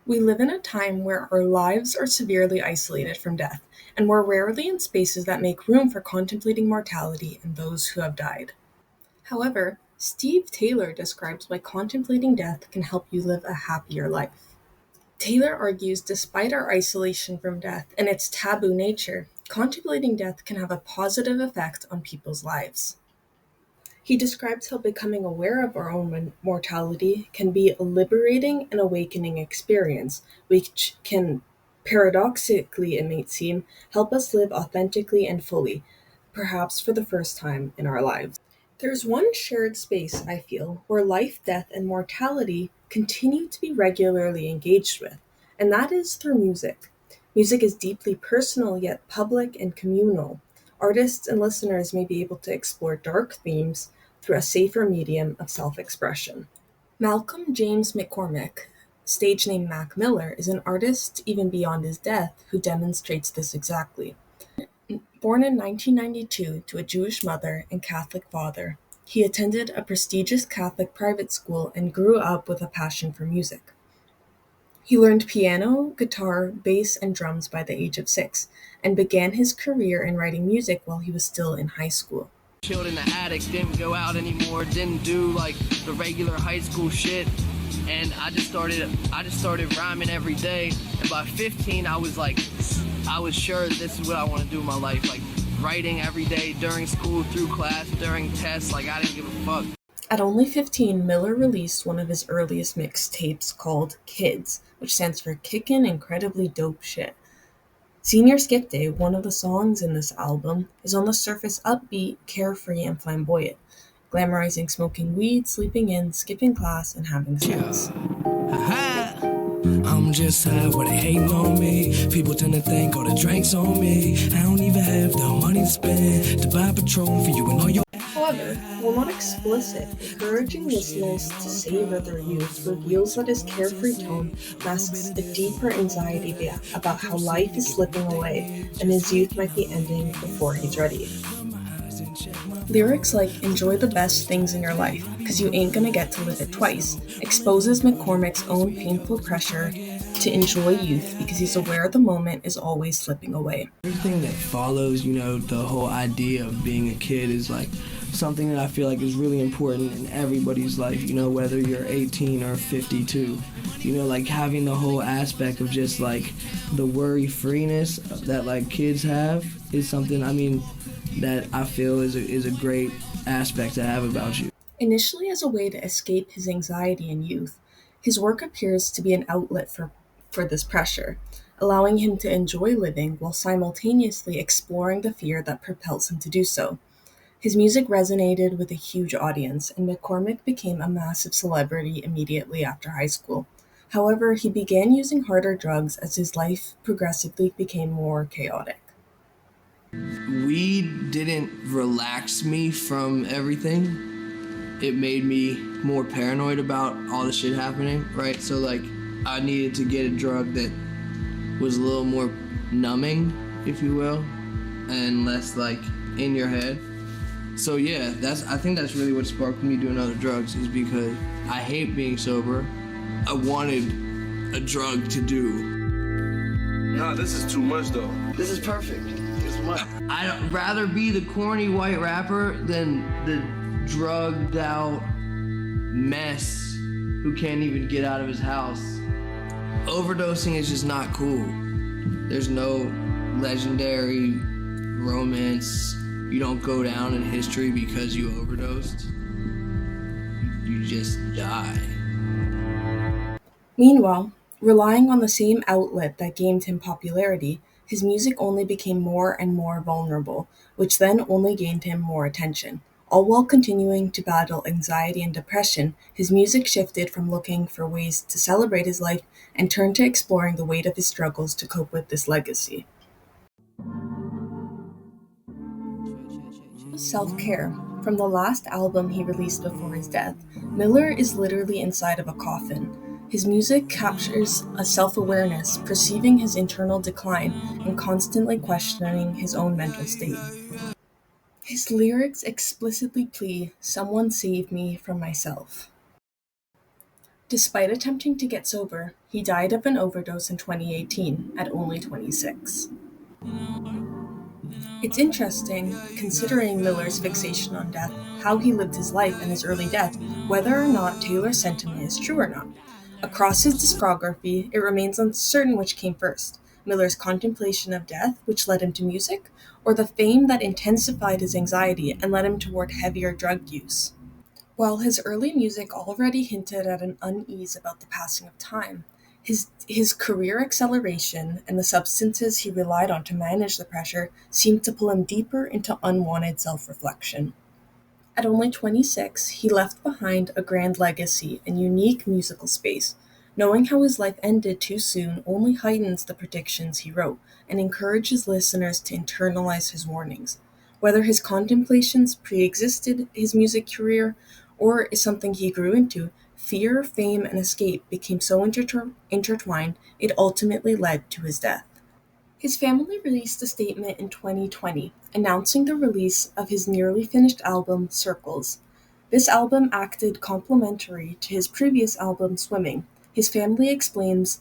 We live in a time where our lives are severely isolated from death, and we're rarely in spaces that make room for contemplating mortality and those who have died. However, Steve Taylor describes why contemplating death can help you live a happier life. Taylor argues despite our isolation from death and its taboo nature, contemplating death can have a positive effect on people's lives. He describes how becoming aware of our own mortality can be a liberating and awakening experience, which can, paradoxically it may seem, help us live authentically and fully, perhaps for the first time in our lives. There's one shared space, I feel, where life, death, and mortality continue to be regularly engaged with, and that is through music. Music is deeply personal yet public and communal. Artists and listeners may be able to explore dark themes through a safer medium of self expression. Malcolm James McCormick, stage name Mac Miller, is an artist even beyond his death who demonstrates this exactly. Born in 1992 to a Jewish mother and Catholic father, he attended a prestigious Catholic private school and grew up with a passion for music. He learned piano, guitar, bass, and drums by the age of 6, and began his career in writing music while he was still in high school. Chilled in the attic, didn't go out anymore, didn't do like the regular high school shit. And I just started rhyming every day. And by 15, I was sure this is what I want to do in my life. Like writing every day during school, through class, during tests. Like I didn't give a fuck. At only 15, Miller released one of his earliest mixtapes called Kids, which stands for Kickin' Incredibly Dope Shit. Senior Skip Day, one of the songs in this album, is on the surface upbeat, carefree, and flamboyant, glamorizing smoking weed, sleeping in, skipping class, and having sex. I'm just high where they hating on me. People tend to think all the drinks on me. I don't even have the money to spend to buy Patron for you and all your. However, while not explicit, encouraging listeners to savor their youth reveals that his carefree tone masks a deeper anxiety about how life is slipping away and his youth might be ending before he's ready. Lyrics like "Enjoy the best things in your life, cause you ain't gonna get to live it twice" exposes McCormick's own painful pressure to enjoy youth because he's aware the moment is always slipping away. Everything that follows, the whole idea of being a kid is like something that I feel like is really important in everybody's life, whether you're 18 or 52. Like having the whole aspect of just like the worry-freeness that like kids have is something, that I feel is a great aspect to have about you. Initially as a way to escape his anxiety in youth, his work appears to be an outlet for this pressure, allowing him to enjoy living while simultaneously exploring the fear that propels him to do so. His music resonated with a huge audience, and McCormick became a massive celebrity immediately after high school. However, he began using harder drugs as his life progressively became more chaotic. Weed didn't relax me from everything. It made me more paranoid about all the shit happening, right? So like I needed to get a drug that was a little more numbing, if you will, and less like in your head. So yeah, I think that's really what sparked me doing other drugs, is because I hate being sober. I wanted a drug to do. Nah, this is too much though. This is perfect. I'd rather be the corny white rapper than the drugged out mess who can't even get out of his house. Overdosing is just not cool. There's no legendary romance. You don't go down in history because you overdosed. You just die. Meanwhile, relying on the same outlet that gained him popularity, his music only became more and more vulnerable, which then only gained him more attention. All while continuing to battle anxiety and depression, his music shifted from looking for ways to celebrate his life and turned to exploring the weight of his struggles to cope with this legacy. Self-care. From the last album he released before his death, Miller is literally inside of a coffin. His music captures a self-awareness, perceiving his internal decline and constantly questioning his own mental state. His lyrics explicitly plea, "Someone save me from myself." Despite attempting to get sober, He died of an overdose in 2018 at only 26. It's interesting, considering Miller's fixation on death, how he lived his life and his early death, whether or not Taylor's sentiment is true or not. Across his discography, it remains uncertain which came first: Miller's contemplation of death, which led him to music, or the fame that intensified his anxiety and led him toward heavier drug use. While his early music already hinted at an unease about the passing of time, his career acceleration and the substances he relied on to manage the pressure seemed to pull him deeper into unwanted self reflection. At only 26, he left behind a grand legacy and unique musical space. Knowing how his life ended too soon only heightens the predictions he wrote and encourages listeners to internalize his warnings. Whether his contemplations pre existed his music career or is something he grew into, fear, fame, and escape became so intertwined it ultimately led to his death. His family released a statement in 2020 announcing the release of his nearly finished album, Circles. This album acted complementary to his previous album, Swimming. His family explains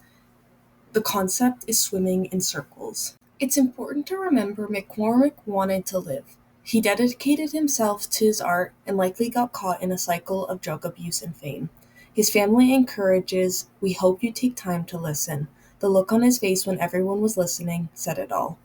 the concept is swimming in circles. It's important to remember McCormick wanted to live. He dedicated himself to his art and likely got caught in a cycle of drug abuse and fame. His family encourages, "We hope you take time to listen." The look on his face when everyone was listening said it all.